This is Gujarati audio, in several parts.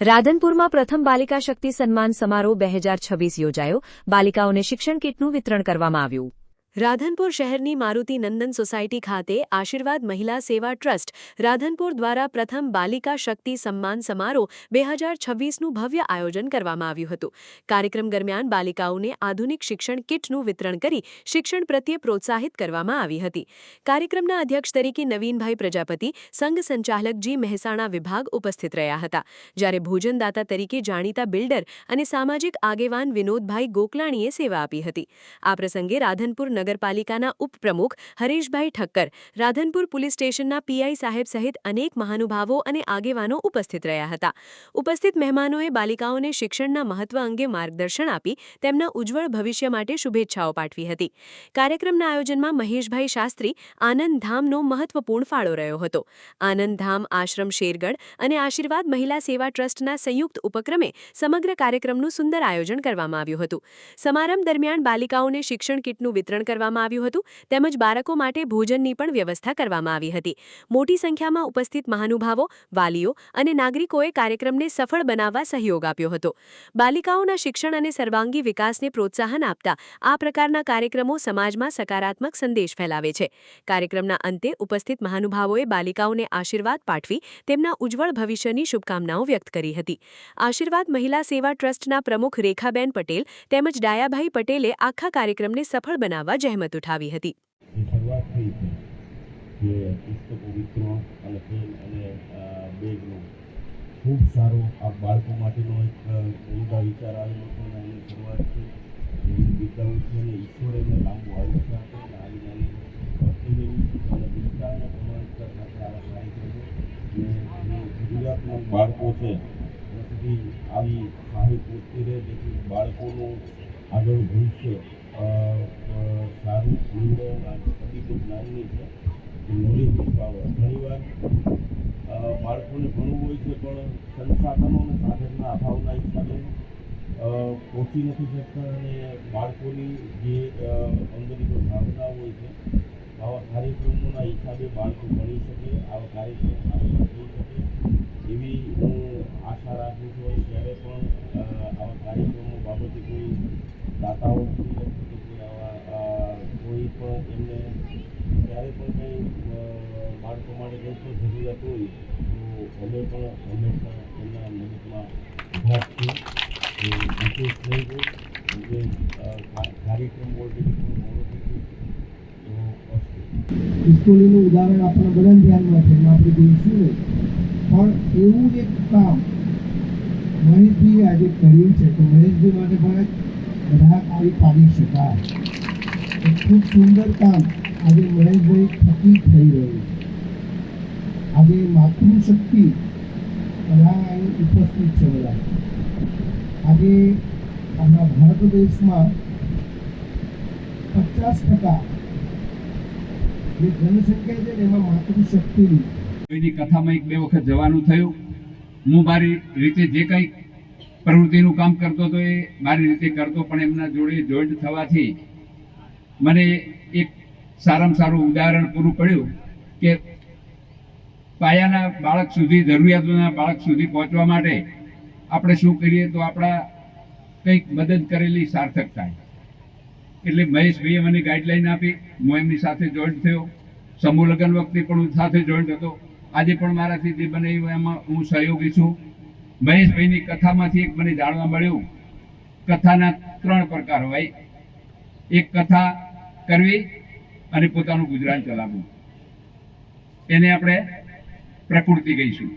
રાધનપુરમાં પ્રથમ બાલિકા શક્તિ સન્માન સમારોહ 2026 યોજાયો. બાલિકાઓને શિક્ષણ કીટનું વિતરણ કરવામાં આવ્યું. રાધનપુર શહેરની મારુતિ નંદન સોસાયટી ખાતે આશીર્વાદ મહિલા સેવા ટ્રસ્ટ રાધનપુર દ્વારા પ્રથમ બાલિકા શક્તિ સન્માન સમારોહ 2026નું ભવ્ય આયોજન કરવામાં આવ્યું હતું. કાર્યક્રમ દરમિયાન બાલિકાઓને આધુનિક શિક્ષણ કીટનું વિતરણ કરી શિક્ષણ પ્રત્યે પ્રોત્સાહિત કરવામાં આવી હતી. કાર્યક્રમના અધ્યક્ષ તરીકે નવીનભાઈ પ્રજાપતિ, સંઘ સંચાલક જી મહેસાણા વિભાગ ઉપસ્થિત રહ્યા હતા. જ્યારે ભોજનદાતા તરીકે જાણીતા બિલ્ડર અને સામાજિક આગેવાન વિનોદભાઈ ગોકલાણીએ સેવા આપી હતી. આ પ્રસંગે રાધનપુર નગરપાલિકાના ઉપપ્રમુખ હરેશભાઈ ઠક્કર, રાધનપુર પોલીસ સ્ટેશનના પીઆઈ સાહેબ સહિત અનેક મહાનુભાવો અને આગેવાનો ઉપસ્થિત રહ્યા હતા. ઉપસ્થિત મહેમાનોએ બાલિકાઓને શિક્ષણના મહત્વ અંગે માર્ગદર્શન આપી તેમના ઉજ્જવળ ભવિષ્ય માટે શુભેચ્છાઓ પાઠવી હતી. કાર્યક્રમના આયોજનમાં મહેશભાઈ શાસ્ત્રી આનંદ ધામનો મહત્વપૂર્ણ ફાળો રહ્યો હતો. આનંદ ધામ આશ્રમ શેરગઢ અને આશીર્વાદ મહિલા સેવા ટ્રસ્ટના સંયુક્ત ઉપક્રમે સમગ્ર કાર્યક્રમનું સુંદર આયોજન કરવામાં આવ્યું હતું. સમારંભ દરમિયાન બાલિકાઓને શિક્ષણ કીટનું વિતરણ કરવામાં આવ્યું હતું તેમજ બાળકો માટે ભોજનની પણ વ્યવસ્થા કરવામાં આવી હતી. મોટી સંખ્યામાં ઉપસ્થિત મહાનુભાવો, વાલીઓ અને નાગરિકોએ કાર્યક્રમને સફળ બનાવવા સહયોગ આપ્યો હતો. બાલિકાઓના શિક્ષણ અને સર્વાંગી વિકાસને પ્રોત્સાહન આપતા આ પ્રકારના કાર્યક્રમો સમાજમાં સકારાત્મક સંદેશ ફેલાવે છે. કાર્યક્રમના અંતે ઉપસ્થિત મહાનુભાવોએ બાલિકાઓને આશીર્વાદ પાઠવી તેમના ઉજ્જવળ ભવિષ્યની શુભકામનાઓ વ્યક્ત કરી હતી. આશીર્વાદ મહિલા સેવા ટ્રસ્ટના પ્રમુખ રેખાબેન પટેલ તેમજ ડાયાભાઈ પટેલે આખા કાર્યક્રમને સફળ બનાવવા જહેમત ઉઠાવી હતી. શરૂઆત થઈ છે કે પુસ્તકો વિતરણ અને પેન અને બેગનો ખૂબ સારો આ બાળકો માટેનો એક ઉમદા વિચાર આવેલો છે અને એની શરૂઆત છે. વિદ્યાઓ છે અને ઈશ્વરે એમને લાંબુ આયુષ્ય આપે અને આવી નાની અને વિસ્તારના પ્રમાણિકતા સાથે આવા કાર્યક્રમો અને જરૂરિયાતમંદ બાળકો છે ત્યાં સુધી આવી સહાય પહોંચતી રહે જેથી બાળકોનું આગળ ભવિષ્ય સારું નિર્ણય અધિક જ્ઞાનની છે નોલેજ આવે. ઘણીવાર બાળકોને ભણવું હોય છે પણ સંસાધનો અને સાધનના અભાવના હિસાબે પહોંચી નથી શકતા અને બાળકોની જે અંદરની ભાવના હોય છે આવા કાર્યક્રમોના હિસાબે બાળકો ભણી શકે, આવા કાર્યક્રમ આગળ થઈ શકે એવી હું આશા રાખું છું. અને જ્યારે પણ આવા કાર્યક્રમો બાબતે કોઈ દાતાઓ કોઈ પણ એમને જ્યારે પણ કંઈ બાળકો માટે કંઈ પણ જરૂરિયાત હોય તો અમે પણ હંમેશા એમના મદદમાં ઉભા છીએ. વિશેષ નહીં હોય કે કાર્યક્રમ ઓલરેડી પણ મોડો થઈ ગયો તો પિસ્તોલીનું ઉદાહરણ આપણા બધા ધ્યાનમાં છે એમાં આપણે જોઈશું નહીં પણ એવું એક કામ મહેશભાઈ આજે કર્યું છે તો મહેશભાઈ માટે પણ બધા તાળી પાડી શકાય. ખૂબ સુંદર કામ આજે મહેશભાઈ થકી થઈ રહ્યું. આજે માતૃશક્તિ બધા અહીં ઉપસ્થિત છે. બધા આજે આપણા ભારત દેશમાં 50% જે જનસંખ્યા છે ને એમાં માતૃશક્તિની એની કથામાં 1-2 વખત જવાનું થયું. હું મારી રીતે જે કંઈ પ્રવૃત્તિનું કામ કરતો હતો એ મારી રીતે કરતો પણ એમના જોડે જોઈન્ટ થવાથી મને એક સારામાં સારું ઉદાહરણ પૂરું પડ્યું કે પાયાના બાળક સુધી, જરૂરિયાતોના બાળક સુધી પહોંચવા માટે આપણે શું કરીએ તો આપણા કંઈક મદદ કરેલી સાર્થક થાય. એટલે મહેશભાઈએ મને ગાઈડલાઈન આપી, હું એમની સાથે જોઈન્ટ થયો. સમૂહ લગ્ન વખતે પણ હું સાથે જોઈન્ટ હતો. આજે પણ મારાથી જે બને એમાં હું સહયોગી છું. મહેશભાઈની કથામાંથી એક મને જાણવા મળ્યું, કથાના 3 પ્રકાર હોય. એક કથા કરવી અને પોતાનું ગુજરાન ચલાવવું, એને આપણે પ્રકૃતિ કહીશું.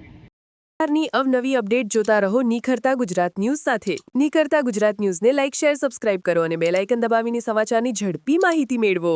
અવનવી અપડેટ જોતા રહો નિખરતા ગુજરાત ન્યૂઝ સાથે. નિખરતા ગુજરાત ન્યૂઝને લાઇક, શેર, સબસ્ક્રાઇબ કરો અને બેલ આઇકન દબાવીને સમાચારની ઝડપી માહિતી મેળવો.